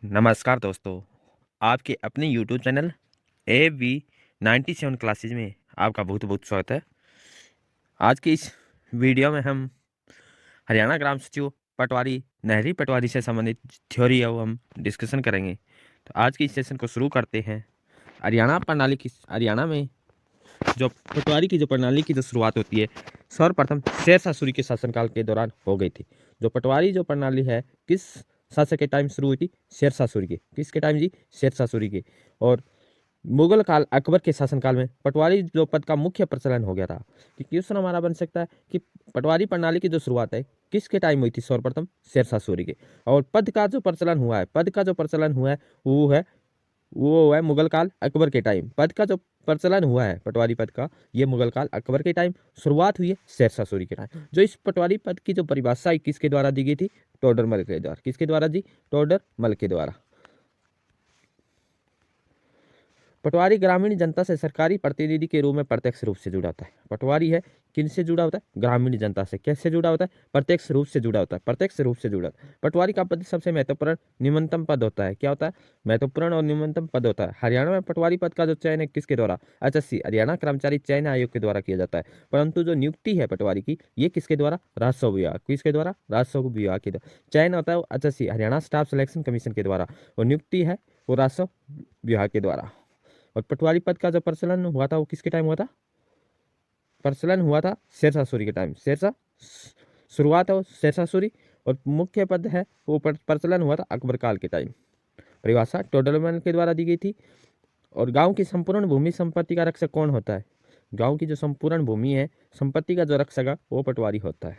नमस्कार दोस्तों, आपके अपने यूट्यूब चैनल AV97 क्लासेज में आपका बहुत बहुत स्वागत है। आज की इस वीडियो में हम हरियाणा ग्राम सचिव पटवारी नहरी पटवारी से संबंधित थ्योरी है वो हम डिस्कशन करेंगे। तो आज की इस सेशन को शुरू करते हैं। हरियाणा में जो पटवारी की जो प्रणाली की जो शुरुआत होती है सर्वप्रथम शेरशाह सूरी के शासनकाल के दौरान हो गई थी। जो पटवारी जो प्रणाली है किस शासक के टाइम शुरू हुई थी? शेरशाह सूरी के। किसके टाइम जी? शेरशाह सूरी के। और मुगल काल अकबर के शासनकाल में पटवारी जो पद का मुख्य प्रचलन हो गया था। कि क्वेश्चन हमारा बन सकता है कि पटवारी प्रणाली की जो शुरुआत है किसके टाइम हुई थी? सर्वप्रथम शेरशाह सूरी के। और पद का जो प्रचलन हुआ है वो है मुगल काल अकबर के टाइम। पद का जो प्रचलन हुआ है पटवारी पद का, ये मुगल काल अकबर के टाइम। शुरुआत हुई है शेरशाह सूरी के टाइम। जो इस पटवारी पद की जो परिभाषा किसके द्वारा दी गई थी? टोडरमल के द्वारा। किसके द्वारा जी? टोडरमल के द्वारा। पटवारी ग्रामीण जनता से सरकारी प्रतिनिधि के रूप में प्रत्यक्ष रूप से जुड़ा होता है। पटवारी है किनसे जुड़ा होता है? ग्रामीण जनता से। कैसे जुड़ा होता है? प्रत्यक्ष रूप से जुड़ा होता है। प्रत्यक्ष रूप से जुड़ा होता है। पटवारी का पद सबसे महत्वपूर्ण न्यूनतम पद होता है। क्या होता है? महत्वपूर्ण और न्यूनतम पद होता है। हरियाणा में पटवारी पद का जो चयन है किसके द्वारा? HSC हरियाणा कर्मचारी चयन आयोग के द्वारा किया जाता है। परंतु जो नियुक्ति है पटवारी की, ये किसके द्वारा? राजस्व विभाग। किसके द्वारा? राजस्व विभाग के द्वारा। चयन होता है HSC Haryana staff selection commission के द्वारा, और नियुक्ति है वो राजस्व विभाग के द्वारा। और पटवारी पद का जो प्रचलन हुआ था वो किसके टाइम हुआ था? प्रचलन हुआ था शेरशाह सूरी के टाइम। शुरुआत है वो शेरशाह सूरी, और मुख्य पद है वो प्रचलन हुआ था अकबर काल के टाइम। परिभाषा टोडरमल के द्वारा दी गई थी। और गांव की संपूर्ण भूमि संपत्ति का रक्षक कौन होता है? गांव की जो संपूर्ण भूमि है, संपत्ति का जो रक्षक है वो पटवारी होता है।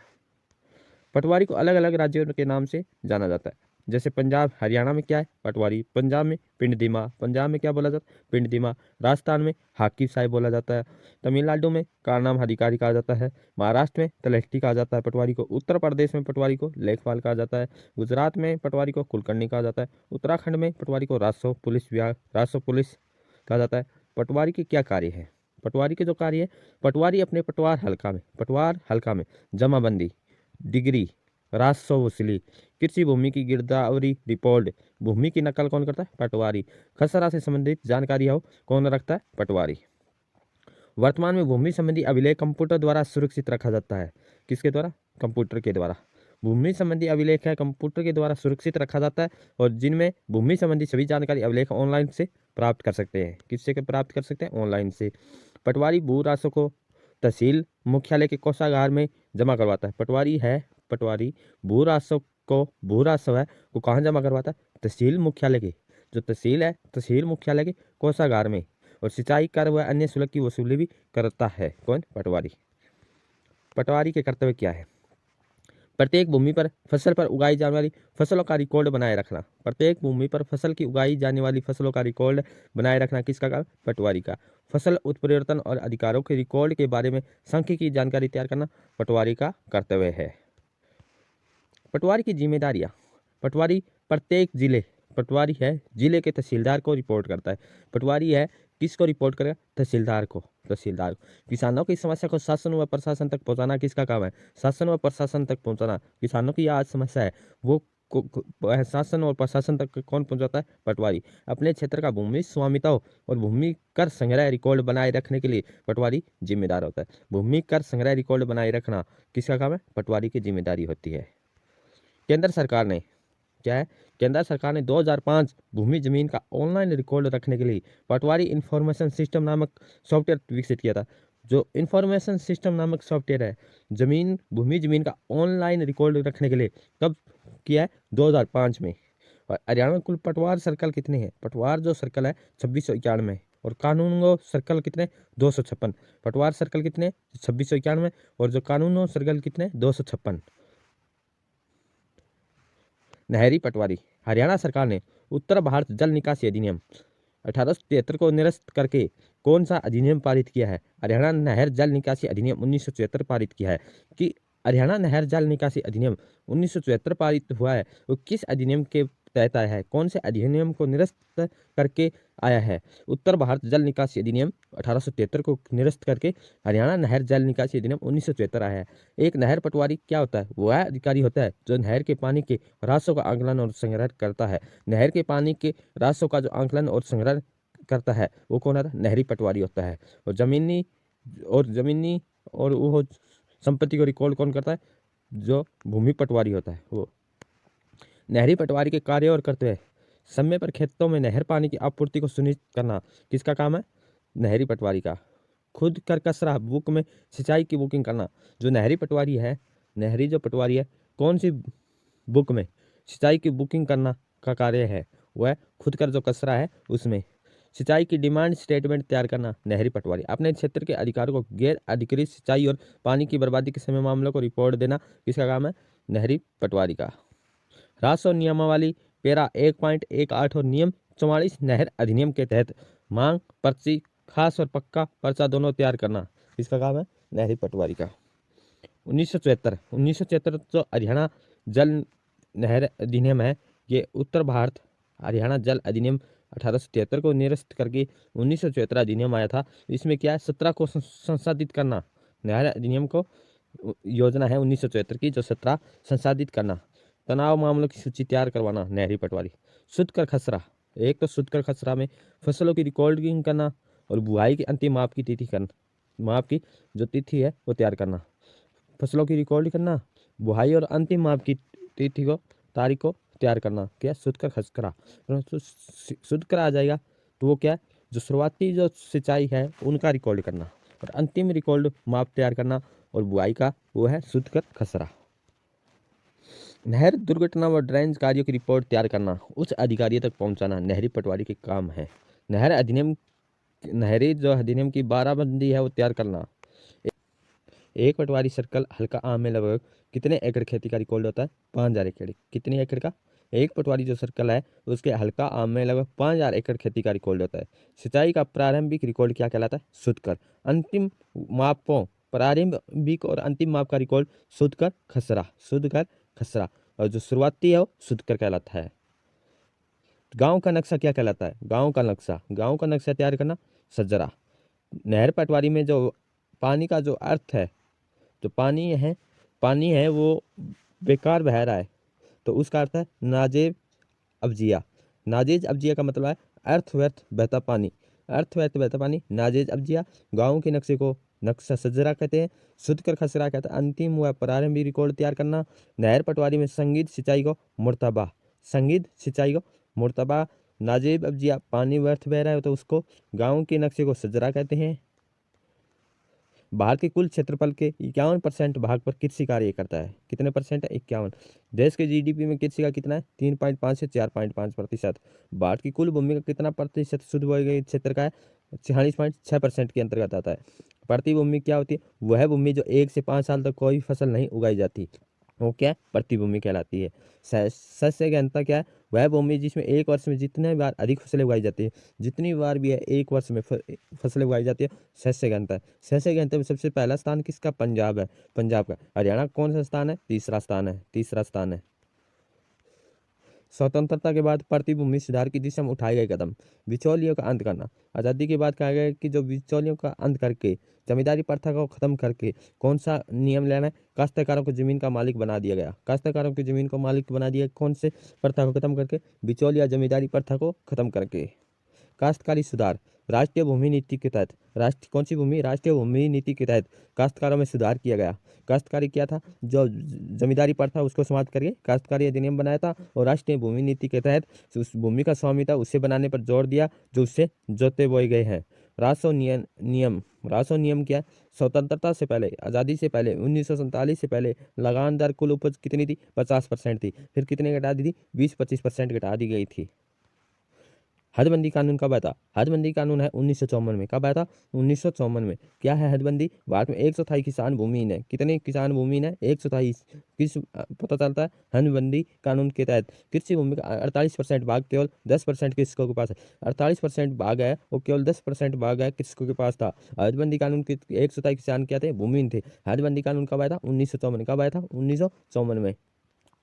पटवारी को अलग अलग राज्यों के नाम से जाना जाता है। जैसे पंजाब हरियाणा में क्या है? पटवारी। पंजाब में पिंड दिमा। पंजाब में क्या बोला जाता है? पिंड दिमा। राजस्थान में हाकिम साहिब बोला जाता है। तमिलनाडु में कारनाम अधिकारी कहा जाता है। महाराष्ट्र में तलहटी कहा जाता है पटवारी को। उत्तर प्रदेश में पटवारी को लेखपाल कहा जाता है। गुजरात में पटवारी को कुलकर्णी कहा जाता है। उत्तराखंड में पटवारी को राजस्व पुलिस कहा जाता है। पटवारी के क्या कार्य है? पटवारी के जो कार्य है, पटवारी अपने पटवार हल्का में जमाबंदी, डिग्री, राजस्व वसूली, कृषि भूमि की गिरदावरी रिपोर्ट, भूमि की नकल कौन करता है? पटवारी। खसरा से संबंधित जानकारी हो कौन रखता है? पटवारी। वर्तमान में भूमि संबंधी अभिलेख कंप्यूटर द्वारा सुरक्षित रखा जाता है। किसके द्वारा? कंप्यूटर के द्वारा। भूमि संबंधी अभिलेख है कंप्यूटर के द्वारा सुरक्षित रखा जाता है, और जिनमें भूमि संबंधी सभी जानकारी अभिलेख ऑनलाइन से प्राप्त कर सकते हैं। किससे प्राप्त कर सकते हैं? ऑनलाइन से। पटवारी भू राजस्व को तहसील मुख्यालय के कोषागार में जमा करवाता है। पटवारी भू राजस्व है वो कहाँ जमा करवाता है? तहसील मुख्यालय के, जो तहसील है तहसील मुख्यालय के कोषागार में। और सिंचाई कर व अन्य शुल्क की वसूली भी करता है। कौन? पटवारी। पटवारी के कर्तव्य क्या है? प्रत्येक भूमि पर फसल पर उगाई जाने वाली फसलों का रिकॉर्ड बनाए रखना। प्रत्येक भूमि पर फसल की उगाई जाने वाली फसलों का रिकॉर्ड बनाए रखना किसका काम? पटवारी का। फसल उत्परिवर्तन और अधिकारों के रिकॉर्ड के बारे में सांख्यिकी जानकारी तैयार करना पटवारी का कर्तव्य है। पटवारी की जिम्मेदारियां। पटवारी है जिले के तहसीलदार को रिपोर्ट करता है। पटवारी है किसको रिपोर्ट करेगा? तहसीलदार को। किसानों की समस्या को शासन व प्रशासन तक पहुंचाना किसका काम है? शासन व प्रशासन तक पहुंचाना। किसानों की आज समस्या है वो शासन और प्रशासन तक कौन पहुंचाता है? पटवारी। अपने क्षेत्र का भूमि स्वामित्व और भूमि कर संग्रह रिकॉर्ड बनाए रखने के लिए पटवारी जिम्मेदार होता है। भूमि कर संग्रह रिकॉर्ड बनाए रखना किसका काम है? पटवारी की जिम्मेदारी होती है। केंद्र सरकार ने क्या है? केंद्र सरकार ने 2005 भूमि जमीन का ऑनलाइन रिकॉर्ड रखने के लिए पटवारी इंफॉर्मेशन सिस्टम नामक सॉफ्टवेयर विकसित किया था। जो इंफॉर्मेशन सिस्टम नामक सॉफ्टवेयर है भूमि जमीन का ऑनलाइन रिकॉर्ड रखने के लिए कब किया है? 2005 में। और हरियाणा में कुल पटवार सर्कल कितने हैं? पटवार जो सर्कल है 2691, और कानून सर्कल कितने? 256। पटवार सर्कल कितने? 2691, और जो कानून सर्कल कितने? 256। नहरी पटवारी। हरियाणा सरकार ने उत्तर भारत जल निकासी अधिनियम 1873 को निरस्त करके कौन सा अधिनियम पारित किया है? हरियाणा नहर जल निकासी अधिनियम 1974 पारित किया है। कि हरियाणा नहर जल निकासी अधिनियम 1974 पारित हुआ है वो किस अधिनियम के तहत आया है? कौन से अधिनियम को निरस्त करके आया है? उत्तर भारत जल निकासी अधिनियम 1873 को निरस्त करके हरियाणा नहर जल निकासी अधिनियम 1974 आया है। एक नहर पटवारी क्या होता है? वह अधिकारी होता है जो नहर के पानी के राजस्व का आंकलन और संग्रह करता है। नहर के पानी के राजस्व का जो आंकलन और संग्रह करता है वो कौन होता है? नहरी पटवारी होता है। और जमीनी और वो संपत्ति को रिकॉर्ड कौन करता है? जो भूमि पटवारी होता है वो। नहरी पटवारी के कार्य और कर्तव्य: समय पर खेतों में नहर पानी की आपूर्ति को सुनिश्चित करना किसका काम है? नहरी पटवारी का। खुद कर कसरा बुक में सिंचाई की बुकिंग करना: जो नहरी पटवारी है, नहरी जो पटवारी है, कौन सी बुक में सिंचाई की बुकिंग करना का कार्य है? वह खुद कर जो कसरा है उसमें। सिंचाई की डिमांड स्टेटमेंट तैयार करना नहरी पटवारी। अपने क्षेत्र के अधिकारियों को गैर अधिकृत सिंचाई और पानी की बर्बादी के समय मामलों को रिपोर्ट देना किसका काम है? नहरी पटवारी का। राजस्व नियमावली पैरा 1.18 और नियम 44 नहर अधिनियम के तहत मांग पर्ची खास और पक्का पर्चा दोनों तैयार करना किसका काम है? नहरी पटवारी का। 1974 जो हरियाणा जल नहर अधिनियम है, ये उत्तर भारत हरियाणा जल अधिनियम 1873 को निरस्त करके 1974 अधिनियम आया था। इसमें क्या है? 17 को संशोधित करना। नहर अधिनियम को योजना है 1974 की, जो 17 संशोधित करना। तनाव मामलों की सूची तैयार करवाना नहरी पटवारी। शुद्ध कर खसरा: एक तो शुद्ध कर खसरा में फसलों की रिकॉर्डिंग करना और बुआई की अंतिम माप की तिथि करना, माप की जो तिथि है वो तैयार करना। फसलों की रिकॉर्डिंग करना, बुआई और अंतिम माप की तिथि को तारीख को तैयार करना, क्या? शुद्ध कर खसरा। तो शुद्ध कर आ जाएगा तो वो क्या है? जो शुरुआती जो सिंचाई है उनका रिकॉर्ड करना और अंतिम रिकॉर्ड माप तैयार करना, और बुआई का वो है शुद्ध कर खसरा। नहर दुर्घटना व ड्रेनेज कार्यों की रिपोर्ट तैयार करना, उच्च अधिकारियों तक पहुंचाना नहरी पटवारी के काम है। नहरी जो अधिनियम की 12 बंदी है वो तैयार करना। एक पटवारी सर्कल हल्का आम में लगभग कितने एकड़ खेती का रिकॉर्ड होता है? 5000 एकड़। कितने एकड़ का? एक पटवारी जो सर्कल है उसके हल्का आम में लगभग 5000 एकड़ खेती का रिकॉर्ड होता है। सिंचाई का प्रारंभिक रिकॉर्ड क्या कहलाता है? शुद्ध कर। अंतिम मापों प्रारंभिक और अंतिम माप का रिकॉर्ड शुद्ध कर खसरा। शुद्ध कर खसरा। और जो शुरुआती है वो शुद्ध कर कहलाता है। गांव का नक्शा क्या कहलाता है? गांव का नक्शा तैयार करना सजरा। नहर पटवारी में जो पानी का जो अर्थ है, जो पानी है वो बेकार बह रहा है, तो उसका अर्थ है नाजेब अबजिया। नाजेज अबजिया का मतलब है अर्थ व्यर्थ बहता पानी। अर्थ व्यर्थ बहता पानी नाजेज अबजिया। गाँव के नक्शे को नक्शा सजरा कहते हैं। शुद्ध कर खसरा कहते हैं अंतिम व प्रारंभिक रिकॉर्ड तैयार करना। नहर पटवारी में संगीत सिंचाई को मुर्तबा। नाजेब अबजिया पानी व्यर्थ बह रहा है तो उसको गाँव के नक्शे को सजरा कहते हैं। भारत के कुल क्षेत्रफल के 51% भाग पर कृषि कार्य करता है। कितने परसेंट है? 51। देश के जीडीपी में कृषि का कितना है? 3.5 से 4.5%। भारत की कुल भूमि का कितना प्रतिशत शुद्ध भूमि क्षेत्र का है? 46.6% के अंतर्गत आता है। प्रतिभूमि क्या होती है? वह भूमि जो 1 से 5 साल तक कोई फसल नहीं उगाई जाती, वो क्या है? प्रतिभूमि कहलाती है। शस्य गहनता क्या है? वह भूमि जिसमें एक वर्ष में जितने बार अधिक फसलें उगाई जाती है, जितनी बार भी है एक वर्ष में फसलें उगाई जाती है, शस्य गहनता है। शस्य गहनता में सबसे पहला स्थान किसका? पंजाब है, पंजाब का। हरियाणा कौन सा स्थान है? तीसरा स्थान है। स्वतंत्रता के बाद प्रतिभूमि सुधार की दिशा में उठाए गए कदम। बिचौलियों का अंत करना। आज़ादी के बाद कहा गया कि जो बिचौलियों का अंत करके जमींदारी प्रथा को खत्म करके कौन सा नियम लेना है? काश्तकारों को जमीन का मालिक बना दिया गया। काश्तकारों की जमीन को मालिक बना दिया कौन से प्रथा को खत्म करके? बिचौलिया जमींदारी प्रथा को खत्म करके। काश्तकारी सुधार राष्ट्रीय भूमि नीति के तहत राष्ट्रीय भूमि नीति के तहत काश्तकारों में सुधार किया गया। काश्तकारी क्या था? जो जमींदारी पर था उसको समाप्त करके काश्तकारी अधिनियम बनाया था और राष्ट्रीय भूमि नीति के तहत उस भूमि का स्वामी था उसे बनाने पर जोर दिया जो उससे जोते बोए गए हैं। राजस्व नियम क्या है? स्वतंत्रता से पहले, आज़ादी से पहले 1947 से पहले लगान दर कुल उपज कितनी थी? 50% थी। फिर कितने घटा दी थी? 20-25% घटा दी गई थी। हदबंदी कानून कब आया था? हदबंदी कानून है 1954 में। कब आया था? 1954 में। क्या है हदबंदी? भारत में 1/4 किसान भूमिहीन है। कितने किसान भूमिहीन है? 1/4। किस पता चलता है? हदबंदी कानून के तहत कृषि भूमि का 48% भाग केवल 10% कृषकों के पास है। 48% भाग है वो केवल 10% भाग है कृषकों के पास था। हदबंदी कानून के 1/4 किसान क्या थे? भूमिहीन थे। हदबंदी कानून कब आया था? 1954। कब आया था? 1954 में।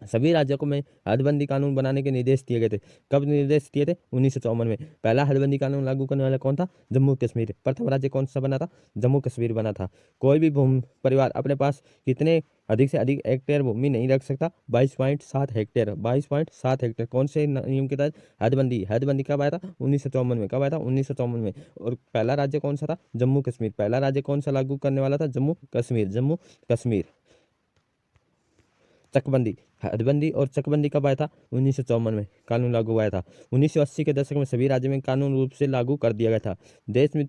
सभी राज्यों को में हदबंदी कानून बनाने के निर्देश दिए गए थे। कब निर्देश दिए थे? 1954 में। पहला हदबंदी कानून लागू करने वाला कौन था? जम्मू कश्मीर। प्रथम राज्य कौन सा बना था? जम्मू कश्मीर बना था। कोई भी भूमि परिवार अपने पास कितने अधिक से अधिक हेक्टेयर भूमि नहीं रख सकता? 22.7 हेक्टेयर। 22.7 हेक्टेयर। कौन से नियम के तहत? हदबंदी। हदबंदी कब आया था? 1954 में। कब आया था? 1954 में। और पहला राज्य कौन सा था? जम्मू कश्मीर। पहला राज्य कौन सा लागू करने वाला था? जम्मू कश्मीर। जम्मू कश्मीर। चकबंदी। हदबंदी और चकबंदी कब आया था? 1954 में कानून लागू हुआ था। 1980 के दशक में सभी राज्यों में कानून रूप से लागू कर दिया गया था। देश में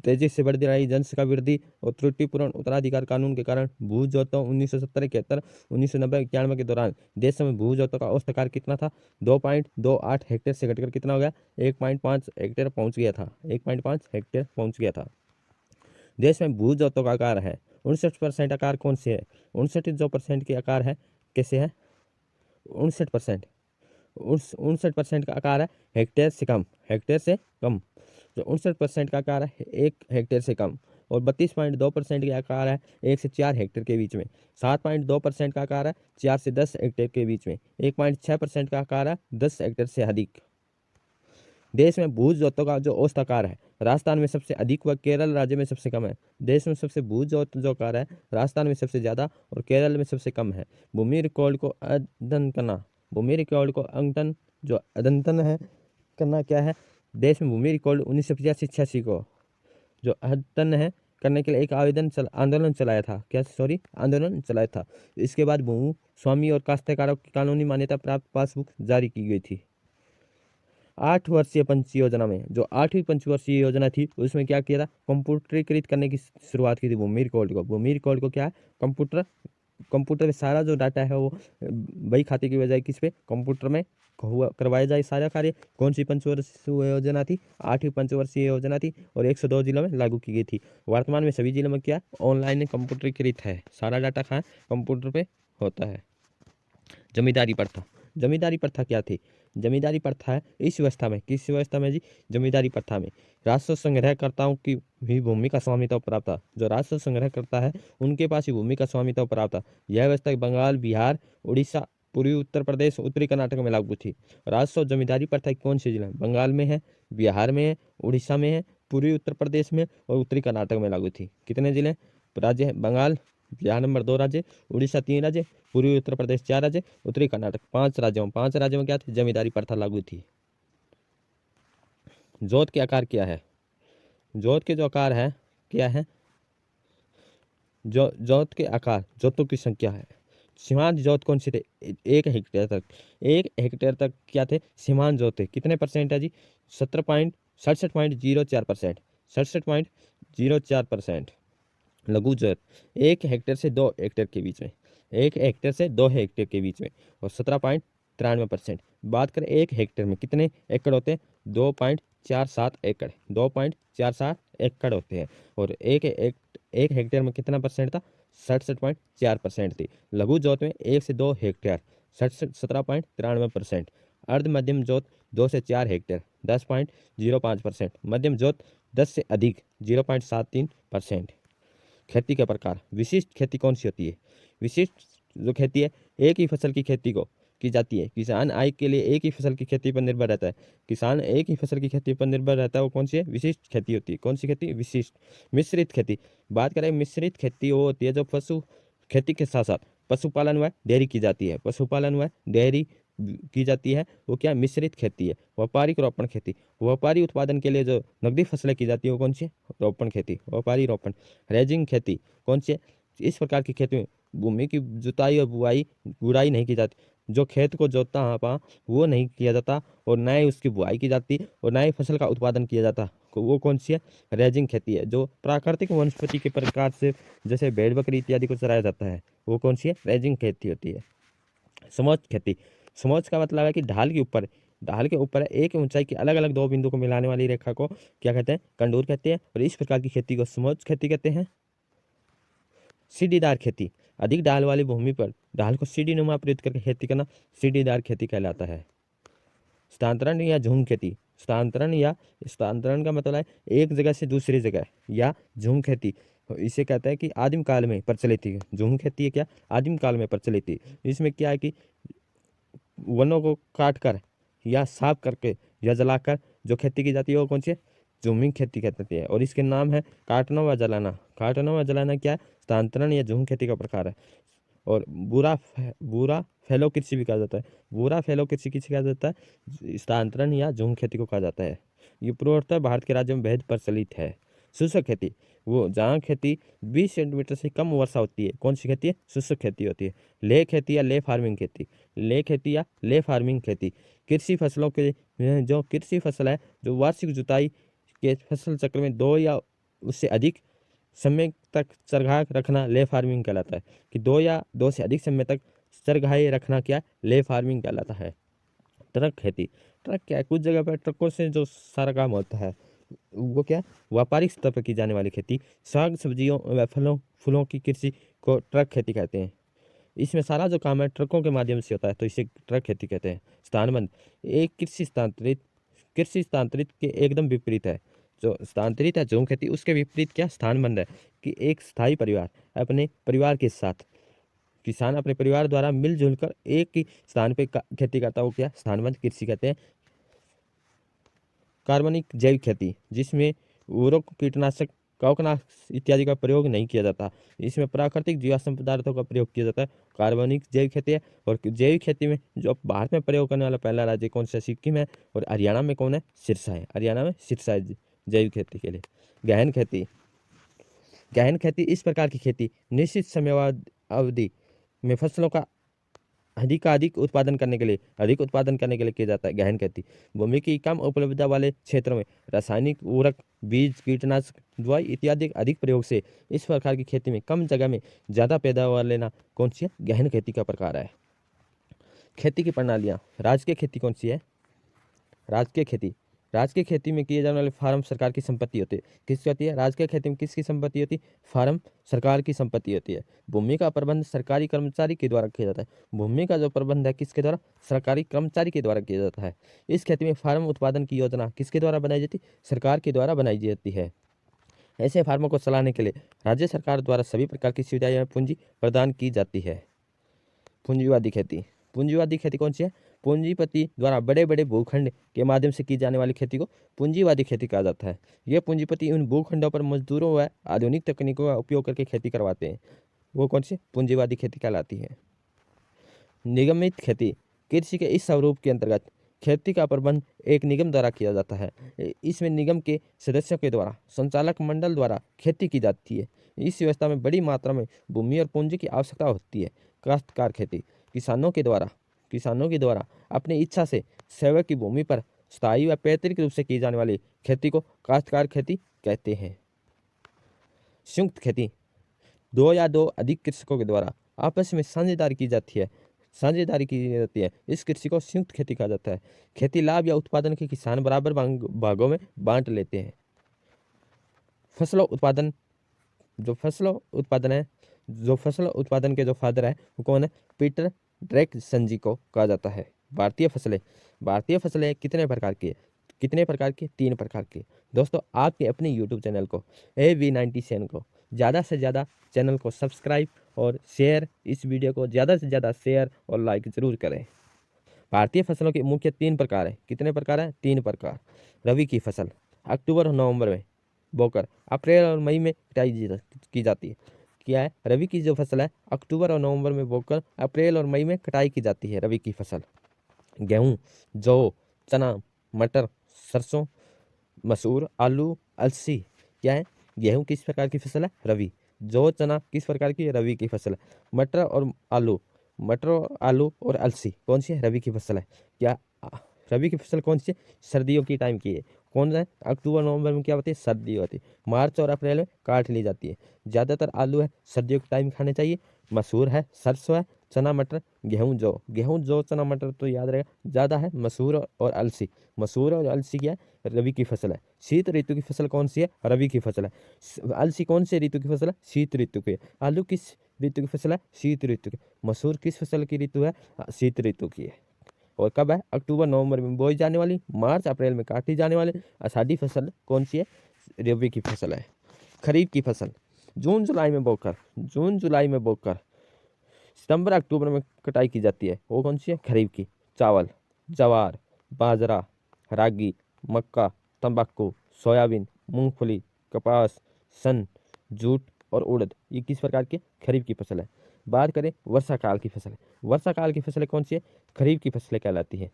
तेजी से बढ़ रही जनसंख्या वृद्धि और त्रुटिपूर्ण उत्तराधिकार कानून के कारण भू जोतों 1970 71 1990 91 के दौरान देश में भू जोतों का औसत आकार कितना था? 2.28 हेक्टेयर से घटकर कितना हो गया? 1.5 हेक्टेयर पहुंच गया था। 1.5 हेक्टेयर पहुंच गया था। देश में भू जोतों का आकार है 59% आकार कौन से है? 59% के आकार है कैसे है? 59%। 59% का आकार है हेक्टेयर से कम। हेक्टेयर से कम। जो 59% का आकार है 1 हेक्टेयर से कम। और 32.2% का आकार है 1 से 4 हेक्टेयर के बीच में। 7.2% का आकार है 4 से 10 हेक्टेयर के बीच में। 1.6% का आकार है 10 हेक्टेयर से अधिक। देश में भू जोतों का जो औसत आकार है राजस्थान में सबसे अधिक व केरल राज्य में सबसे कम है। देश में सबसे भू जोत जो आकार है राजस्थान में सबसे ज़्यादा और केरल में सबसे कम है। भूमि रिकॉर्ड को अद्यतन करना। भूमि रिकॉर्ड को अद्यतन जो अद्यतन है करना क्या है? देश में भूमि रिकॉर्ड 1985-86 को जो अद्यतन है करने के लिए एक आंदोलन चलाया था। क्या? सॉरी, आंदोलन चलाया था। इसके बाद भू स्वामी और काश्तकारों की कानूनी मान्यता प्राप्त पासबुक जारी की गई थी। 8 वर्षीय पंच योजना में जो 8वीं पंचवर्षीय योजना थी उसमें क्या किया था? कंप्यूटरीकृत करने की शुरुआत की थी भूमि रिकॉर्ड को। भूमि रिकॉर्ड को क्या है? कंप्यूटर में सारा जो डाटा है वो बही खाते की बजाय किस पे? कंप्यूटर में हुआ करवाया जाए सारा कार्य। कौन सी पंचवर्षीय योजना थी? 8वीं पंचवर्षीय योजना थी और 102 जिलों में लागू की गई थी। वर्तमान में सभी जिलों में क्या ऑनलाइन कंप्यूटरीकृत है। सारा डाटा कहाँ? कंप्यूटर पे होता है। जमींदारी प्रथा। जमींदारी प्रथा क्या थी? जमींदारी प्रथा है इस व्यवस्था में, किस व्यवस्था में जी? जमींदारी प्रथा में राजस्व संग्रहकर्ताओं की भी भूमि का स्वामित्व प्राप्त था। जो राजस्व संग्रह करता है उनके पास ही भूमि का स्वामित्व प्राप्त था। यह व्यवस्था बंगाल, बिहार, उड़ीसा, पूर्वी उत्तर प्रदेश, उत्तरी कर्नाटक में लागू थी। राजस्व जमींदारी प्रथा कौन से जिले में? बंगाल में है, बिहार में है, उड़ीसा में है, पूर्वी उत्तर प्रदेश में और उत्तरी कर्नाटक में लागू थी। कितने जिले राज्य है? बंगाल, बिहार नंबर 2 राज्य, उड़ीसा 3 राज्य, पूर्वी उत्तर प्रदेश 4 राज्य, उत्तरी कर्नाटक 5 राज्यों। 5 राज्यों में क्या थी? जमींदारी प्रथा लागू थी। जोत के आकार क्या है? जोत के जो आकार है क्या है? जो जोत के आकार, जोतों की संख्या है। सीमांत जोत कौन से थे? 1 हेक्टेयर तक। 1 हेक्टेयर तक क्या थे? सीमांत जोत थे। कितने परसेंट है जी? 67.04%। 67.04%। लघु जोत 1 हेक्टेयर से 2 हेक्टेयर के बीच में। 1 हेक्टेयर से 2 हेक्टेयर के बीच में और 17.93%। बात करें 1 हेक्टेयर में कितने एकड़ होते हैं? 2.47 एकड़। 2.47 एकड़ होते हैं। और एक हेक्टेयर में कितना परसेंट था? 67.4% थी। लघु जोत में 1 से 2 हेक्टेयर 17.93%। अर्ध मध्यम जोत 2 से 4 हेक्टेयर 10.05%। मध्यम जोत 10 से अधिक 0.73%। खेती के प्रकार। विशिष्ट खेती कौन सी होती है? विशिष्ट जो खेती है एक ही फसल की खेती को की जाती है। किसान आय के लिए एक ही फसल की खेती पर निर्भर रहता है। किसान एक ही फसल की खेती पर निर्भर रहता है, वो कौन सी है? विशिष्ट खेती होती है। कौन सी खेती? विशिष्ट। मिश्रित खेती। बात करें मिश्रित खेती वो होती है जो पशु खेती के साथ साथ पशुपालन व डेयरी की जाती है। पशुपालन व डेयरी की जाती है वो क्या? मिश्रित खेती है। व्यापारिक रोपण खेती। व्यापारी उत्पादन के लिए जो नकदी फसलें की जाती है वो कौन सी है? रोपण खेती, व्यापारी रोपण। रेजिंग खेती कौन सी है? इस प्रकार की खेती में भूमि की जुताई और बुआई गुड़ाई नहीं की जाती। जो खेत को जोतता हाँ वो नहीं किया जाता और न ही उसकी बुआई की जाती और न ही फसल का उत्पादन किया जाता। वो कौन सी है? रेजिंग खेती है। जो प्राकृतिक वनस्पति के प्रकार से जैसे भेड़ बकरी इत्यादि को चराया जाता है वो कौन सी है? रेजिंग खेती होती है। समोच्च खेती। समोच्च का मतलब है कि ढाल के ऊपर, ढाल के ऊपर एक ऊंचाई की अलग अलग दो बिंदु को मिलाने वाली रेखा को क्या कहते हैं? कंडूर कहते हैं। और इस प्रकार की खेती को समोच्च खेती कहते हैं। सीढ़ीदार खेती। अधिक ढाल वाली भूमि पर ढाल को सीढ़ी नुमा प्रयुक्त करके खेती करना सीढ़ीदार खेती कहलाता है। स्थानांतरण या झूम खेती। स्थानांतरण का मतलब है एक जगह से दूसरी जगह, या झूम खेती इसे कहते हैं कि आदिम काल में प्रचलित थी। झूम खेती है क्या, आदिम काल में प्रचलित थी। इसमें क्या है कि वनों को काट कर या साफ करके या जलाकर जो खेती की जाती है वो कौन सी है, झूमिंग खेती कहती है। और इसके नाम है काटना व जलाना। काटना व जलाना क्या है, स्थानांतरण या झूम खेती का प्रकार है। और बुरा फैलो कृषि भी कहा जाता है। बुरा फैलो कृषि किसे कहा जाता है, स्थानांतरण या झूम खेती को कहा जाता है। ये पूर्वोत्तर भारत के राज्यों में बेहद प्रचलित है। शुष्क खेती, वो जहाँ खेती 20 सेंटीमीटर से कम वर्षा होती है, कौन सी खेती है, शुष्क खेती होती है। ले खेती या ले फार्मिंग खेती, ले खेती या ले फार्मिंग खेती कृषि फसलों के जो कृषि फसल है जो वार्षिक जुताई के फसल चक्र में 2 या उससे अधिक समय तक चरगाह रखना ले फार्मिंग कहलाता है। कि 2 से अधिक समय तक चरगाहे रखना क्या, ले फार्मिंग कहलाता है। ट्रक खेती, ट्रक क्या है, कुछ जगह पर ट्रकों से जो सारा काम होता है वो क्या, व्यापारिक स्तर पर की जाने वाली खेती। साग सब्जियों व फलों फूलों की कृषि को ट्रक खेती कहते हैं। इसमें सारा जो काम है ट्रकों के माध्यम से होता है, तो इसे ट्रक खेती कहते हैं। स्थानबंद, एक कृषि स्थानांतरित के एकदम विपरीत है। जो स्थानांतरित है झूम खेती, उसके विपरीत क्या, स्थानबंद है। कि एक स्थायी परिवार अपने परिवार के साथ, किसान अपने परिवार द्वारा मिलजुल कर एक ही स्थान पे खेती करता है, वो क्या, स्थानबंद कृषि कहते हैं। कार्बनिक जैविक खेती, जिसमें उर्वरक कीटनाशक कवकनाशक इत्यादि का प्रयोग नहीं किया जाता, इसमें प्राकृतिक जीवाश्म पदार्थों का प्रयोग किया जाता है, कार्बनिक जैविक खेती है। और जैविक खेती में जो भारत में प्रयोग करने वाला पहला राज्य कौन सा, सिक्किम है। और हरियाणा में कौन है, सिरसा है। हरियाणा में सिरसा है जैविक खेती के लिए। गहन खेती, गहन खेती इस प्रकार की खेती निश्चित समय अवधि में फसलों का अधिक उत्पादन करने के लिए किया जाता है। गहन खेती भूमि की कम उपलब्धता वाले क्षेत्रों में रासायनिक उर्वरक, बीज, कीटनाशक, दवाई इत्यादि अधिक प्रयोग से इस प्रकार की खेती में कम जगह में ज़्यादा पैदावार लेना कौन सी है, गहन खेती का प्रकार है। खेती की प्रणालियाँ, राजकीय खेती कौन सी है, राजकीय खेती में किए जाने वाले फार्म सरकार की संपत्ति होती है। किसकी होती है, राजकीय खेती में किसकी संपत्ति होती है, फार्म सरकार की संपत्ति होती है। भूमि का प्रबंध सरकारी कर्मचारी के द्वारा किया जाता है। भूमि का जो प्रबंध है किसके द्वारा, सरकारी कर्मचारी के द्वारा किया जाता है। इस खेती में फार्म उत्पादन की योजना किसके द्वारा बनाई जाती है, सरकार के द्वारा बनाई जाती है। ऐसे फार्मों को चलाने के लिए राज्य सरकार द्वारा सभी प्रकार की सुविधाएं या पूंजी प्रदान की जाती है। पूंजीवादी खेती, पूंजीवादी खेती कौन सी है, पूंजीपति द्वारा बड़े बड़े भूखंड के माध्यम से की जाने वाली खेती को पूंजीवादी खेती कहा जाता है। यह पूंजीपति उन भूखंडों पर मजदूरों व आधुनिक तकनीकों का उपयोग करके खेती करवाते हैं, वो कौन सी पूंजीवादी खेती कहलाती है। निगमित खेती, कृषि के इस स्वरूप के अंतर्गत खेती का प्रबंध एक निगम द्वारा किया जाता है। इसमें निगम के सदस्यों के द्वारा संचालक मंडल द्वारा खेती की जाती है। इस व्यवस्था में बड़ी मात्रा में भूमि और पूंजी की आवश्यकता होती है। काश्तकार खेती, किसानों के द्वारा अपनी इच्छा से सेवक की भूमि पर स्थायी व पैतृक रूप से की जाने वाली खेती को काश्तकार खेती कहते हैं। संयुक्त खेती, 2 या 2 अधिक कृषकों के द्वारा आपस में साझेदारी की जाती है। इस कृषि को संयुक्त खेती कहा जाता है। खेती लाभ या उत्पादन के किसान बराबर भागों में बांट लेते हैं। फसलों उत्पादन के जो फादर है वो कौन है, पीटर ड्रेकसन जी को कहा जाता है। भारतीय फसलें कितने प्रकार की, 3 प्रकार की। दोस्तों आपके अपने यूट्यूब चैनल को AV97 को ज़्यादा से ज़्यादा चैनल को सब्सक्राइब और शेयर, इस वीडियो को ज़्यादा से ज़्यादा शेयर और लाइक ज़रूर करें। भारतीय फसलों के मुख्य 3 प्रकार हैं। कितने प्रकार हैं, 3 प्रकार। रबी की फसल अक्टूबर और नवंबर में बोकर अप्रैल और मई में कटाई की जाती है। क्या है, रबी की जो फसल है अक्टूबर और नवंबर में बोकर अप्रैल और मई में कटाई की जाती है, रबी की फसल। गेहूँ, जौ, चना, मटर, सरसों, मसूर, आलू, अलसी। क्या है, गेहूँ किस प्रकार की फसल है, रबी। जौ, चना किस प्रकार की, रबी की फसल है। मटर और आलू और अलसी कौन सी है, रबी की फसल है। क्या रबी की फसल कौन सी है, सर्दियों की टाइम की है। कौन सा है, अक्टूबर नवंबर में क्या होती है, सर्दी होती है। मार्च और अप्रैल में काट ली जाती है। ज़्यादातर आलू है, सर्दियों के टाइम खाने चाहिए। मसूर है, सरसों है, चना, मटर, गेहूँ जौ चना मटर तो याद रहेगा। ज़्यादा है मसूर और अलसी। मसूर और अलसी क्या है, रबी की फसल है। शीत ऋतु की फसल कौन सी है, रबी की फसल है। अलसी कौन से ऋतु की फसल है, शीत ऋतु की। आलू किस ऋतु की फसल है, शीत ऋतु की। मसूर किस फसल की ऋतु है, शीत ऋतु की है। और कब है, अक्टूबर नवंबर में बोई जाने वाली, मार्च अप्रैल में काटी जाने वाली आषाढ़ी फसल कौन सी है, रबी की फसल है। खरीफ की फसल जून जुलाई में बोकर सितंबर अक्टूबर में कटाई की जाती है, वो कौन सी है? खरीफ की। चावल, ज्वार, बाजरा, रागी, मक्का, तंबाकू, सोयाबीन, मूंगफली, कपास, सन, जूट और उड़द, ये किस प्रकार की खरीफ की फसल है। बात करें वर्षा काल की फसल, वर्षा काल की फसलें कौन सी है? खरीफ की फसलें कहलाती है।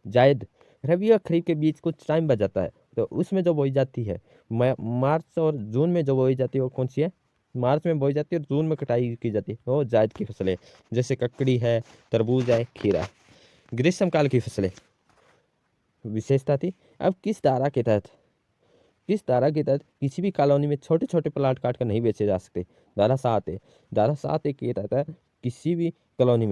जायद, रबी और खरीफ के बीच कुछ टाइम बच जाता है, तो उसमें जो बोई जाती है मार्च और जून में जो बोई जाती है वो कौन सी है? मार्च में बोई जाती है और जून में कटाई की जाती है, वो जायद की फसलें, जैसे ककड़ी है, तरबूज है, खीरा है। ग्रीष्मकाल की फसलें विशेषता थी। अब किस धारा के तहत किसी भी कॉलोनी में छोटे छोटे प्लाट काट कर नहीं बेचे जा सकते? धारा 7 है। धारा 7 एक ये कहता है किसी भी कॉलोनी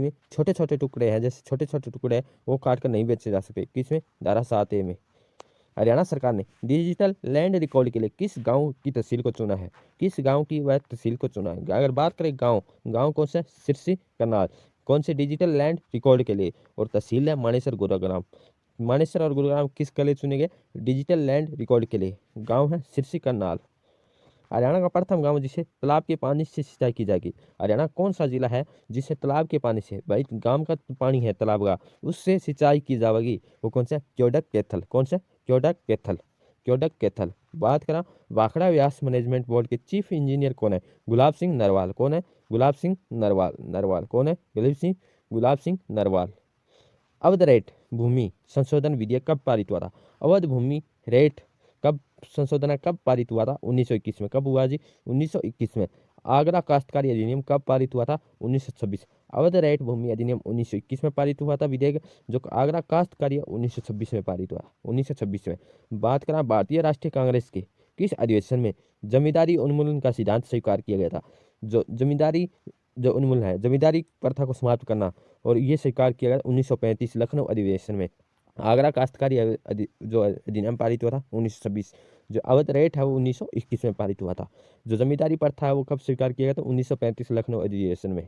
में छोटे छोटे टुकड़े हैं, जैसे छोटे छोटे टुकड़े हैं वो काट कर नहीं बेचे जा सकते। किसमें? धारा 7A में। हरियाणा सरकार ने डिजिटल लैंड रिकॉर्ड के लिए किस गांव की तहसील को चुना है? अगर बात करें गांव कौन सा? सिरसी, करनाल। कौन से? डिजिटल लैंड रिकॉर्ड के लिए। और तहसील है मानेसर, गुरुग्राम। मानेसर और गुरुग्राम किसके लिए चुने गए? डिजिटल लैंड रिकॉर्ड के लिए। गांव है सिरसी, करनाल। हरियाणा का प्रथम गांव जिसे तालाब के पानी से सिंचाई की जाएगी। हरियाणा कौन सा जिला है जिसे तालाब के पानी से, भाई गांव का पानी है तालाब का, उससे सिंचाई की जाएगी? वो कौन सा? क्योडक कैथल। कौन सा? क्योडक कैथल। बात करा भाखड़ा व्यास मैनेजमेंट बोर्ड के चीफ इंजीनियर कौन है? गुलाब सिंह नरवाल। कौन है? गुलाब सिंह नरवाल। कौन है? गुलाब सिंह नरवाल। अवध रेट भूमि संशोधन विधेयक कब पारित हुआ था? अवध भूमि रेट कब संशोधन कब पारित हुआ था? 1921 में। कब हुआ जी? 1921 में। आगरा काश्तकारी अधिनियम कब पारित हुआ था? 1926। अवध रेट भूमि अधिनियम 1921 में पारित हुआ था विधेयक, जो आगरा काश्तकारी 1926 में पारित हुआ। 1926 में। बात करा भारतीय राष्ट्रीय कांग्रेस के किस अधिवेशन में जमींदारी उन्मूलन का सिद्धांत स्वीकार किया गया था? जो उन्मूलन है, जमींदारी प्रथा को समाप्त करना, और ये स्वीकार किया गया 1935 लखनऊ अधिवेशन में। आगरा काश्तकारी जो अधिनियम पारित हुआ था 1926। जो अवध रेट है वो 1921 में पारित हुआ था। जो जमींदारी प्रथा है वो कब स्वीकार किया गया था? 1935 लखनऊ अधिवेशन में।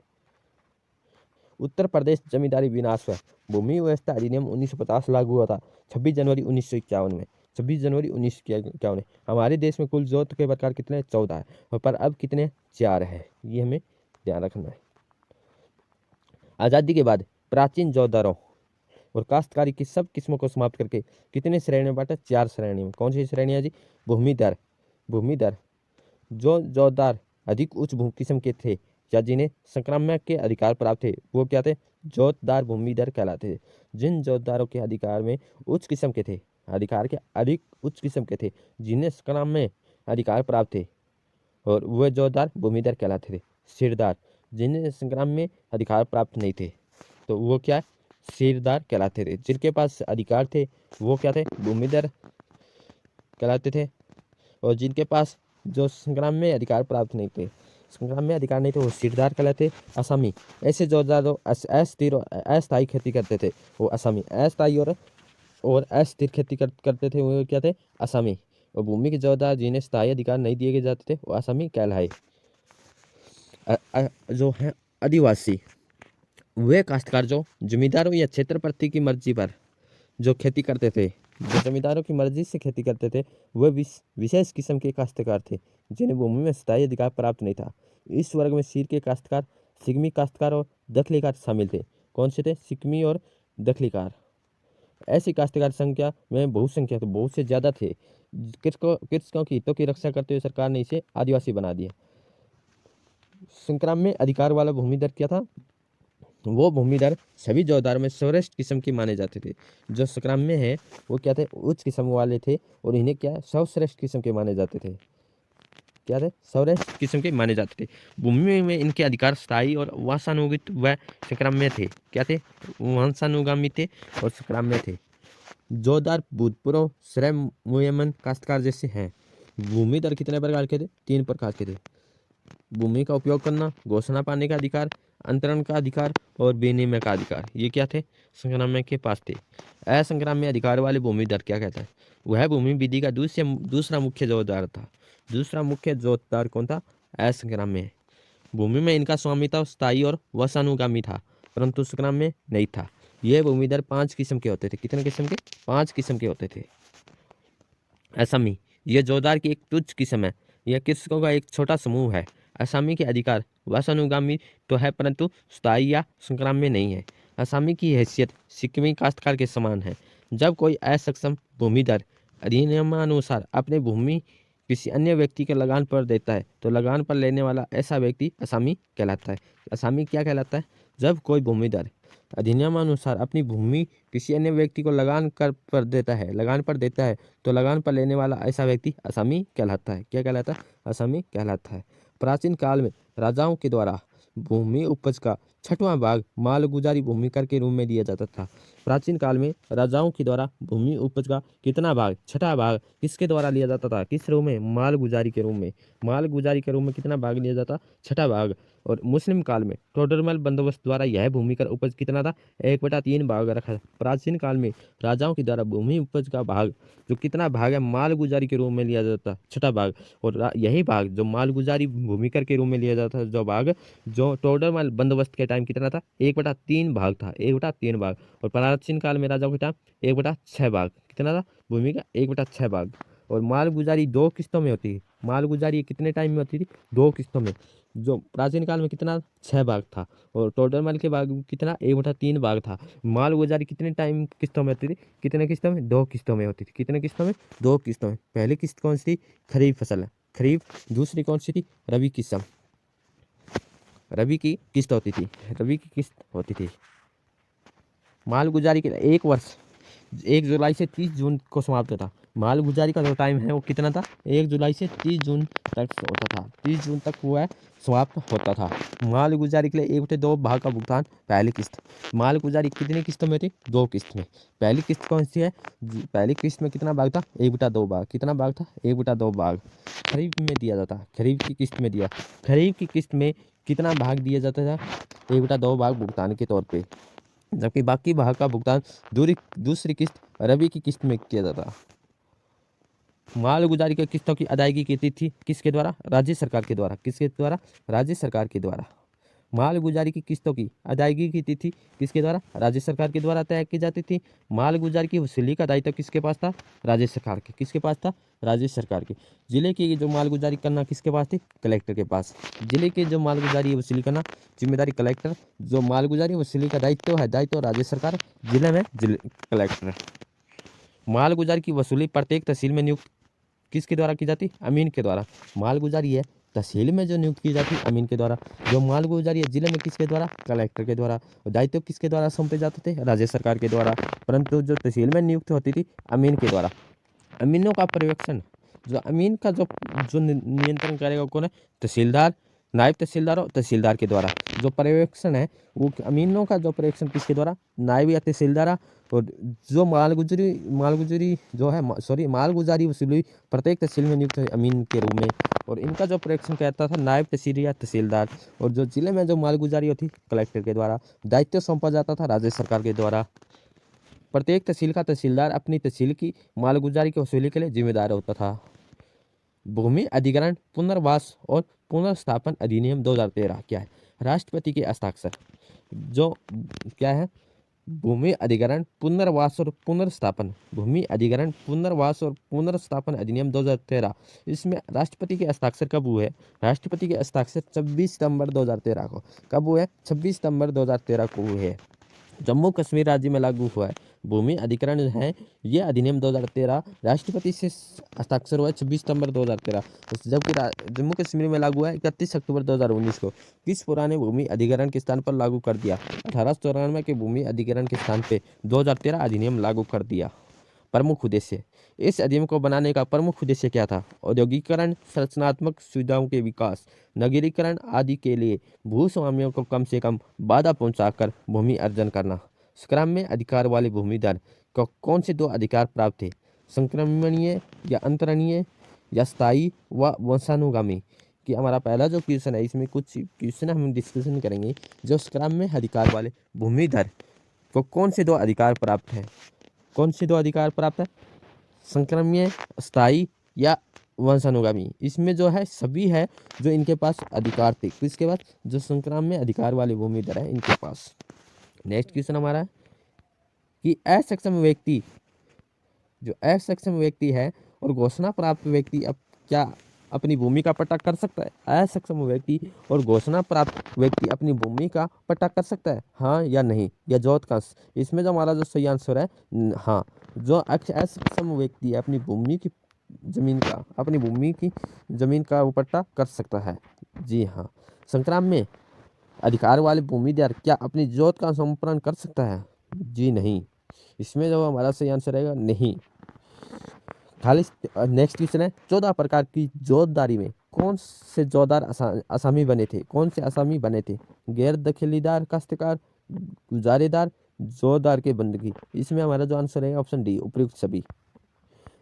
उत्तर प्रदेश जमींदारी विनाश व भूमि व्यवस्था अधिनियम 1950 लागू हुआ था 26 जनवरी 1951 में। 26 जनवरी 1951 में। हमारे देश में कुल जोत के प्रकार कितने? 14 है, और पर अब कितने? 4 है। ये हमें ध्यान रखना है। आज़ादी के बाद प्राचीन जोतदारों और काश्तकारी की सब किस्मों को समाप्त करके कितने श्रेणी में बांटा? 4 श्रेणी में। कौन सी श्रेणियाँ जी? भूमिदर जो जोतदार अधिक उच्च भू किस्म के थे या जिन्हें संक्रामक के अधिकार प्राप्त थे, वो क्या थे? जोतदार भूमिदर कहलाते थे। जिन जोतदारों के अधिकार में उच्च किस्म के थे, अधिकार के अधिक उच्च किस्म के थे, जिन्हें संक्राम में अधिकार प्राप्त थे, और वह जोतदार भूमिदर कहलाते थे। सिरदार जिन्हें संग्राम में अधिकार प्राप्त नहीं थे, तो वो क्या? सिरदार कहलाते थे। जिनके पास अधिकार थे वो क्या थे? भूमिदर कहलाते थे। और जिनके पास जो संग्राम में अधिकार प्राप्त नहीं थे, वो सिरदार कहलाते। असमी ऐसे जोतदार अस्थिर और अस्थायी खेती करते थे, वो असमी। अस्थायी और अस्थिर खेती करते थे, वो क्या थे? असमी। और भूमि के जोतदार जिन्हें स्थायी अधिकार नहीं दिए जाते थे, वो असमी कहलाए। जो है आदिवासी, वे काश्तकार जो जमींदारों या क्षेत्रपति की मर्जी पर जो खेती करते थे, जो जमींदारों की मर्जी से खेती करते थे, वह विशेष किस्म के काश्तकार थे, जिन्हें भूमि में स्थायी अधिकार प्राप्त नहीं था। इस वर्ग में सीर के काश्तकार, सिकमी काश्तकार और दखलीकार शामिल थे। कौन से थे? सिकमी और दखलीकार। ऐसी काश्तकार संख्या में बहुसंख्या तो बहुत से ज़्यादा थे। कृषकों की हितों की रक्षा करते हुए सरकार ने इसे आदिवासी बना दिया। संक्राम में अधिकार वाला भूमिदर क्या था? वो भूमिदर सभी जोतदारों में सर्वश्रेष्ठ किस्म के माने जाते थे। जो संक्राम में है वो क्या थे? उच्च किस्म वाले थे, और इन्हें क्या? सर्वश्रेष्ठ किस्म के माने जाते थे। क्या थे? सर्वश्रेष्ठ किस्म के माने जाते थे। भूमि में इनके अधिकार स्थायी और वंशानुगत व संक्राम में थे। क्या थे? वंशानुगामी थे और संक्राम में थे। जोतदार भूतपूर्व श्रय मुयमन काश्तकार जैसे हैं। भूमिदर कितने प्रकार के थे? 3 प्रकार के थे। भूमि का उपयोग करना, घोषणा पाने का अधिकार, अंतरण का अधिकार और विनिमय का अधिकार, ये क्या थे? संग्राम्य के पास थे। असंग्राम्य अधिकार वाले भूमिदर क्या कहता है? वह भूमि विधि का दूसरा मुख्य जोतदार था। दूसरा मुख्य जोतदार कौन था? असंग्राम्य। भूमि में इनका स्वामित्व स्थायी और वंशानुगामी था, परंतु संग्राम्य नहीं था। यह भूमिदर 5 किस्म के होते थे। कितने किस्म के? 5 किस्म के होते थे। असमी, यह जोतदार की एक तुच्छ किस्म है यह कृषकों का एक छोटा समूह है। असामी के अधिकार वंशानुगामी तो है परंतु स्थायी या संक्राम्य नहीं है। असामी की हैसियत सिक्किमी काश्तकार के समान है। जब कोई असक्षम भूमिधर अधिनियमानुसार अपनी भूमि किसी अन्य व्यक्ति के लगान पर देता है तो लगान पर लेने वाला ऐसा व्यक्ति असामी कहलाता है। असामी क्या कहलाता है? जब कोई भूमिधर अधिनियमानुसार अपनी भूमि किसी अन्य व्यक्ति को लगान पर देता है तो लगान पर लेने वाला ऐसा व्यक्ति असामी कहलाता है। क्या कहलाता है? असामी कहलाता है। प्राचीन काल में राजाओं के द्वारा भूमि उपज का छठवां भाग मालगुजारी भूमि कर के रूप में दिया जाता था। प्राचीन काल में राजाओं के द्वारा भूमि उपज का कितना भाग, छठा भाग किसके द्वारा लिया जाता था? किस रूप में? मालगुजारी के रूप में। मालगुजारी के रूप में कितना भाग लिया जाता? छठा भाग। और मुस्लिम काल में टोडरमल बंदोबस्त द्वारा यह भूमि का उपज कितना था? 1/3 भाग रखा। प्राचीन काल में राजाओं के द्वारा भूमि उपज का भाग जो कितना भाग है मालगुजारी के रूप में लिया जाता, छठा भाग। और यही भाग जो मालगुजारी भूमिकर के रूप में लिया जाता जो भाग जो टोडरमल बंदोबस्त के टाइम कितना था? 1/3 भाग था, 1/3 भाग। और प्राचीन काल में राजाओं के टाइम 1/6 भाग कितना था भूमि का? 1/6 भाग। और मालगुजारी 2 किस्तों में होती है। मालगुजारी कितने टाइम में होती थी? 2 किस्तों में। जो प्राचीन काल में कितना? 6 भाग था। और टोडरमल के भाग कितना? 1/3 भाग था। मालगुजारी कितने टाइम किस्तों में होती थी? कितने किस्तों में? 2 किस्तों में होती थी। कितने किस्तों में? 2 किस्तों में। पहली किस्त कौन सी थी? खरीफ फसल, खरीफ। दूसरी कौन सी थी? रबी किस्म, रबी की किस्त होती थी, रबी की किस्त होती थी। मालगुजारी के 1 वर्ष 1 जुलाई से 30 जून को समाप्त होता। मालगुजारी का जो टाइम है वो कितना था? 1 जुलाई से 30 जून तक होता था। 30 जून तक हुआ समाप्त होता था। मालगुजारी के लिए 1/2 भाग का भुगतान पहली किस्त। मालगुजारी कितनी किस्तों में थी? 2 किस्त में। पहली किस्त कौन सी है? पहली किस्त में कितना भाग था? 1/2 भाग। कितना भाग था? 1/2 भाग। खरीफ में दिया जाता, खरीफ की किस्त में दिया। खरीफ की किस्त में कितना भाग दिया जाता था? 1/2 भाग भुगतान के तौर पे, जबकि बाकी भाग का भुगतान दूसरी किस्त रबी की किस्त में किया जाता। मालगुजारी की किस्तों की अदायगी की तिथि किसके द्वारा? राज्य सरकार के द्वारा। किसके द्वारा? राज्य सरकार के द्वारा। मालगुजारी की किस्तों की अदायगी की तिथि किसके द्वारा? राज्य सरकार के द्वारा तय की जाती थी। मालगुजारी की वसूली का दायित्व किसके पास था? राज्य सरकार के। किसके पास था? राज्य सरकार के। जिले की जो मालगुजारी करना किसके पास थी? कलेक्टर के पास। जिले की जो मालगुजारी वसूली करना जिम्मेदारी कलेक्टर, जो मालगुजारी वसूली का दायित्व है दायित्व राज्य सरकार, जिले में जिले कलेक्टर। मालगुजारी की वसूली प्रत्येक तहसील में नियुक्त किसके द्वारा की जाती? अमीन के द्वारा। मालगुजारी है तहसील में जो नियुक्त की जाती अमीन के द्वारा। जो मालगुजारी है जिले में किसके द्वारा? कलेक्टर के द्वारा। दायित्व किसके द्वारा सौंपे जाते थे? राज्य सरकार के द्वारा। परंतु जो तहसील में नियुक्त होती थी अमीन के द्वारा। अमीनों का पर्यवेक्षण, जो अमीन का जो नियंत्रण करेगा कौन है? तहसीलदार, नायब तहसीलदार और तहसीलदार के द्वारा। जो पर्यवेक्षण है वो अमीनों का जो पर्यवेक्षण किसके द्वारा? नायब या तहसीलदार। और जो मालगुजारी जो है मालगुजारी वसूली प्रत्येक तहसील में नियुक्त है अमीन के रूप में। और इनका जो पर्यवेक्षण करता था नायब तहसील या तहसीलदार। और जो जिले में जो मालगुजारी होती कलेक्टर के द्वारा। दायित्व सौंपा जाता था राज्य सरकार के द्वारा। प्रत्येक तहसील का तहसीलदार अपनी तहसील की मालगुजारी की वसूली के लिए जिम्मेदार होता था। भूमि अधिग्रहण पुनर्वास और पुनर्स्थापन अधिनियम 2013 क्या है? राष्ट्रपति के हस्ताक्षर। जो क्या है? भूमि अधिग्रहण पुनर्वास और पुनर्स्थापन, भूमि अधिग्रहण पुनर्वास और पुनर्स्थापन अधिनियम 2013। इसमें राष्ट्रपति के हस्ताक्षर कब हुए? राष्ट्रपति के हस्ताक्षर 26 सितंबर 2013 को। कब हुए? 26 सितंबर 2013 को हुए। जम्मू कश्मीर राज्य में लागू हुआ है भूमि अधिग्रहण है ये अधिनियम 2013। राष्ट्रपति से हस्ताक्षर हुआ है 26 सितंबर 2013। जबकि जम्मू कश्मीर में लागू है 31 अक्टूबर 2019 को। किस पुराने भूमि अधिग्रहण के स्थान पर लागू कर दिया? 1894 के भूमि अधिग्रहण के स्थान पे 2013 अधिनियम लागू कर दिया। प्रमुख उद्देश्य, इस अधिनियम को बनाने का प्रमुख उद्देश्य क्या था? औद्योगिकरण, संरचनात्मक सुविधाओं के विकास, नगरीकरण आदि के लिए भूस्वामियों को कम से कम बाधा पहुंचाकर भूमि अर्जन करना। संक्राम्य अधिकार वाले भूमिधर को कौन से 2 अधिकार प्राप्त थे? संक्रमणीय या अंतरणीय या स्थायी व वंशानुगामी। कि हमारा पहला जो क्वेश्चन है इसमें कुछ क्वेश्चन हम डिस्कशन करेंगे। जो संक्राम्य अधिकार वाले भूमिधर को कौन से 2 अधिकार प्राप्त है? कौन से 2 अधिकार प्राप्त है? संक्रमणीय, स्थायी या वंशानुगामी। इसमें जो है सभी है जो इनके पास अधिकार थे। किसके पास? जो संक्राम्य अधिकार वाले भूमिधर है इनके पास। नेक्स्ट क्वेश्चन हमारा है कि असक्षम व्यक्ति, जो असक्षम व्यक्ति है और घोषणा प्राप्त व्यक्ति अब क्या अपनी भूमि का पट्टा कर सकता है? असक्षम व्यक्ति और घोषणा प्राप्त व्यक्ति अपनी भूमि का पट्टा कर सकता है, हाँ या नहीं? या जोत का, इसमें जो हमारा जो सही आंसर है हाँ। जो असक्षम व्यक्ति अपनी भूमि की जमीन का वो पट्टा कर सकता है, जी हाँ। संक्राम में अधिकार वाले भूमिदार क्या अपनी जोत का संपादन कर सकता है? जी नहीं। इसमें जो हमारा सही आंसर रहेगा नहीं। खाली नेक्स्ट क्वेश्चन है, 14 प्रकार की जोतदारी में कौन से जोतदार असामी बने थे? कौन से असामी बने थे? गैर दखलीदार काश्तकार, गुजारेदार, जोतदार के बंदगी। इसमें हमारा जो आंसर है ऑप्शन डी, उपयुक्त सभी।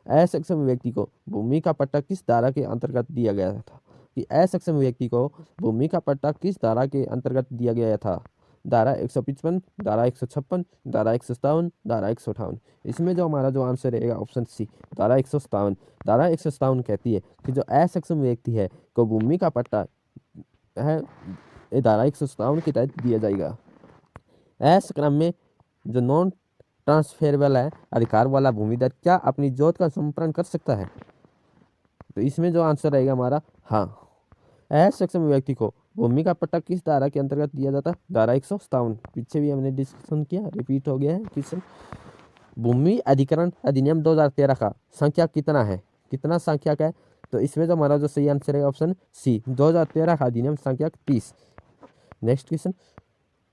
असक्षम व्यक्ति को भूमि का पट्टा किस धारा के अंतर्गत दिया गया था? कि असक्षम व्यक्ति को भूमि का पट्टा किस धारा के अंतर्गत दिया गया था? धारा 155, धारा 156, धारा 157, धारा 158। इसमें जो हमारा जो आंसर रहेगा ऑप्शन सी, धारा 157। धारा 157 कहती है कि जो असक्षम व्यक्ति है को भूमि का पट्टा है धारा 157 के तहत दिया जाएगा। ऐसे क्रम में जो नॉन ट्रांसफेरेबल है अधिकार वाला भूमिदार क्या अपनी जोत का संपादन कर सकता है? तो इसमें जो आंसर रहेगा हमारा हाँ। असक्षम व्यक्ति को भूमि का पट्टा किस धारा के अंतर्गत दिया जाता है? धारा 157। पीछे भी हमने डिस्कशन किया, रिपीट हो गया है क्वेश्चन। भूमि अधिग्रहण अधिनियम 2013 का संख्या कितना है? कितना संख्या का है? तो इसमें जो हमारा जो सही आंसर है ऑप्शन सी, 2013 का अधिनियम संख्या 30। नेक्स्ट क्वेश्चन,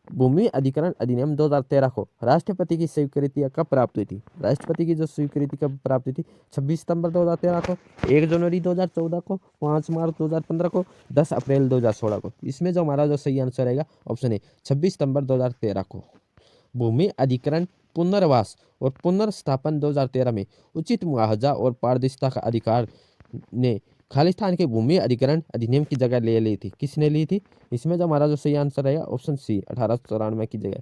भूमि अधिग्रहण अधिनियम 2013 को राष्ट्रपति की स्वीकृति कब प्राप्त हुई थी? राष्ट्रपति की जो स्वीकृति कब प्राप्त हुई थी? 26 सितंबर 2013 को, 1 जनवरी 2014 को, 5 मार्च 2015 को, 10 अप्रैल 2016 को। इसमें जो हमारा जो सही आंसर रहेगा ऑप्शन ए, 26 सितंबर 2013 को। भूमि अधिग्रहण, पुनर्वास और पुनर्स्थापन 2013 में उचित मुआवजा और पारदर्शिता का अधिकार ने खालिस्तान के भूमि अधिग्रहण अधिनियम की जगह ले ली थी। किसने ली थी? इसमें जो हमारा जो सही आंसर रहेगा ऑप्शन सी, 1894 की जगह।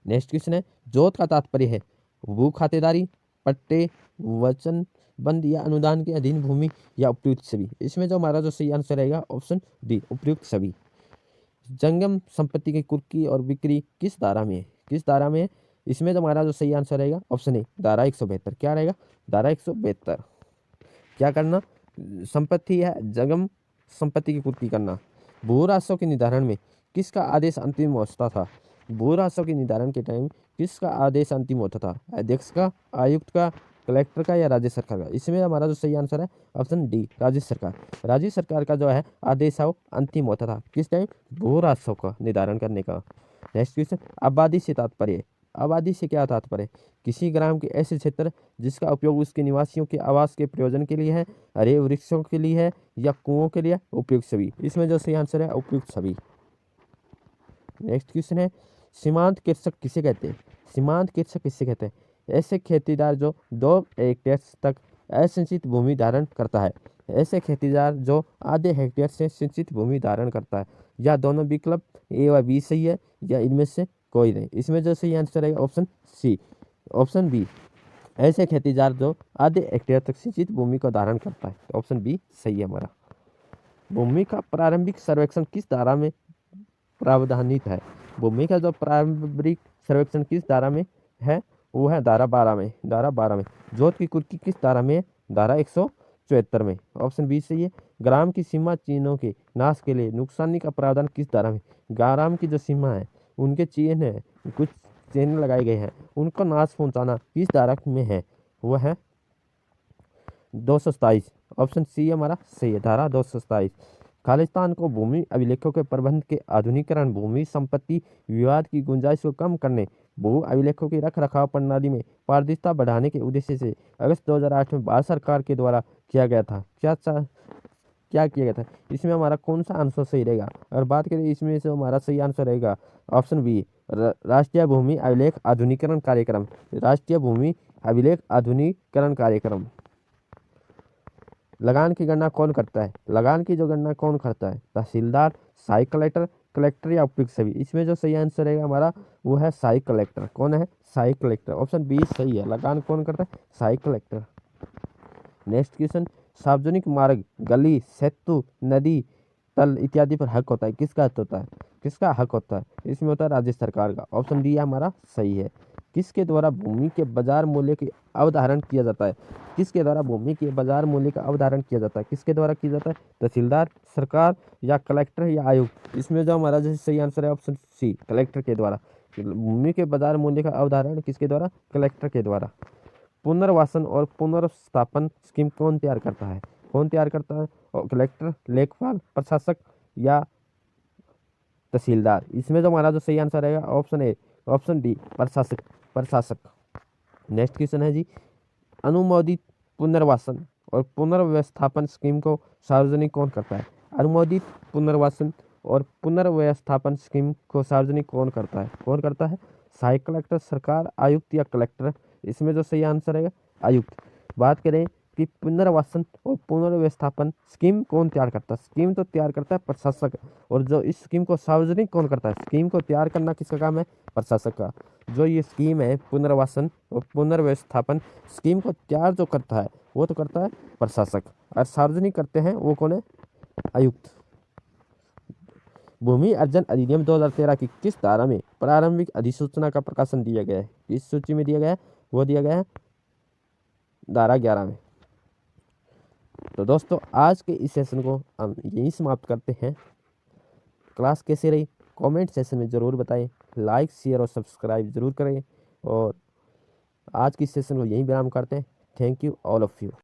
नेक्स्ट क्वेश्चन है, जोत का तात्पर्य है भू खातेदारी, पट्टे, वचनबंद या अनुदान के अधीन भूमि या उपयुक्त सभी। इसमें जो हमारा जो सही आंसर रहेगा ऑप्शन डी, उपयुक्त सभी। जंगम संपत्ति की कुर्की और बिक्री किस धारा में है? किस धारा में है? इसमें जो हमारा जो सही आंसर रहेगा ऑप्शन ए, धारा 172। क्या रहेगा? धारा 172। क्या करना? संपत्ति है जंगम संपत्ति की कुर्की करना। भू राजस्व के निर्धारण में किसका आदेश अंतिम होता था? भू राजस्व के निर्धारण के टाइम किसका आदेश अंतिम होता था? अध्यक्ष का, आयुक्त का, कलेक्टर का या राज्य सरकार का? इसमें हमारा जो सही आंसर है ऑप्शन डी, राज्य सरकार। राज्य सरकार का जो है आदेश है वो अंतिम होता था किस टाइम? भू राजस्व का निर्धारण करने का। नेक्स्ट क्वेश्चन, आबादी से तात्पर्य। आबादी से क्या तात्पर्य? किसी ग्राम के ऐसे क्षेत्र जिसका उपयोग उसके निवासियों के आवास के प्रयोजन के लिए है, हरे वृक्षों के लिए है या कुओं के लिए, उपयुक्त सभी। इसमें जो सही आंसर है उपयुक्त सभी। नेक्स्ट क्वेश्चन है, सीमांत कृषक किसे कहते हैं? सीमांत कृषक किसे कहते हैं? ऐसे खेतीदार जो 2 हेक्टेयर तक असिंचित भूमि धारण करता है। ऐसे खेतीदार जो आधे हेक्टेयर से सिंचित भूमि धारण करता है। या दोनों विकल्प ए व बी सही है या इनमें से कोई नहीं। इसमें जो सही आंसर है ऑप्शन सी, ऑप्शन बी, ऐसे खेतीदार जो आधे हेक्टेयर तक सिंचित भूमि को धारण करता है। तो ऑप्शन बी सही है हमारा। भूमि का प्रारंभिक सर्वेक्षण किस धारा में प्रावधानित है? भूमि का जो प्रारंभिक सर्वेक्षण किस धारा में है? वो है धारा 12 में। धारा 12 में। जोत की कुर्की किस धारा में है? धारा 174 में। ऑप्शन बी सही है। ग्राम की सीमा चिन्हों के नाश के लिए नुकसानी का प्रावधान किस धारा में? ग्राम की जो सीमा है उनके चिन्ह है, कुछ चिन्ह लगाए गए हैं, उनको नाश पहुंचाना किस धारा में है? वो है 227। ऑप्शन सी हमारा सही है, धारा 227। खालिस्तान को भूमि अभिलेखों के प्रबंध के आधुनिकीकरण, भूमि संपत्ति विवाद की गुंजाइश को कम करने, भू अभिलेखों की रख रखाव प्रणाली में पारदर्शिता बढ़ाने के उद्देश्य से अगस्त 2008 में भारत सरकार के द्वारा किया गया था। क्या किया गया था? इसमें हमारा कौन सा आंसर सही रहेगा? अगर बात करें इसमें से हमारा सही आंसर रहेगा ऑप्शन बी, राष्ट्रीय भूमि अभिलेख आधुनिकीकरण कार्यक्रम। राष्ट्रीय भूमि अभिलेख आधुनिकीकरण कार्यक्रम। लगान की गणना कौन करता है? लगान की जो गणना कौन करता है? तहसीलदार, सहायक कलेक्टर, कलेक्टर या उपयुक्त सभी। इसमें जो सही आंसर रहेगा हमारा वो है सहायक कलेक्टर। कौन है? सहायक कलेक्टर। ऑप्शन बी सही है, लगान कौन करता है? सहायक कलेक्टर। नेक्स्ट क्वेश्चन, सार्वजनिक मार्ग, गली, सेतु, नदी, तल इत्यादि पर हक होता है, किसका हक होता है? किसका हक होता है? इसमें होता है राज्य सरकार का। ऑप्शन डी हमारा सही है। किसके द्वारा भूमि के बाजार मूल्य की अवधारण किया जाता है? किसके द्वारा भूमि के बाजार मूल्य का अवधारण किया जाता है? किसके द्वारा किया जाता है? तहसीलदार, सरकार या कलेक्टर या आयुक्त? इसमें जो हमारा जो सही आंसर है ऑप्शन सी, कलेक्टर के द्वारा। भूमि के बाजार मूल्य का अवधारण किसके द्वारा? कलेक्टर के द्वारा। पुनर्वासन और पुनर्स्थापन स्कीम कौन तैयार करता है? कौन तैयार करता है? और कलेक्टर, लेखपाल, प्रशासक या तहसीलदार? इसमें जो हमारा जो सही आंसर रहेगा ऑप्शन ए, ऑप्शन डी, प्रशासक। प्रशासक। नेक्स्ट क्वेश्चन है जी, अनुमोदित पुनर्वासन और पुनर्व्यवस्थापन स्कीम को सार्वजनिक कौन करता है? अनुमोदित पुनर्वासन और पुनर्व्यवस्थापन स्कीम को सार्वजनिक कौन करता है? कौन करता है? सहायक कलेक्टर, सरकार, आयुक्त या कलेक्टर? इसमें जो सही आंसर है आयुक्त। बात करें कि पुनर्वासन और पुनर्व्यवस्थापन स्कीम कौन तैयार करता है? स्कीम तो तैयार करता है प्रशासक, और जो इस स्कीम को सार्वजनिक कौन करता है? स्कीम को तैयार करना किसका काम है? प्रशासक का। जो ये स्कीम है पुनर्वासन और पुनर्व्यवस्थापन स्कीम को तैयार जो करता है वो तो करता है प्रशासक, और सार्वजनिक करते हैं वो कौन है? आयुक्त। भूमि अर्जन अधिनियम 2013 की किस धारा में प्रारंभिक अधिसूचना का प्रकाशन दिया गया है? किस सूची में दिया गया है? वो दिया गया है धारा 11 में। तो दोस्तों आज के इस सेशन को हम यहीं समाप्त करते हैं। क्लास कैसे रही कमेंट सेशन में ज़रूर बताएं, लाइक शेयर और सब्सक्राइब ज़रूर करें, और आज की सेशन को यहीं विराम करते हैं। Thank you all of you.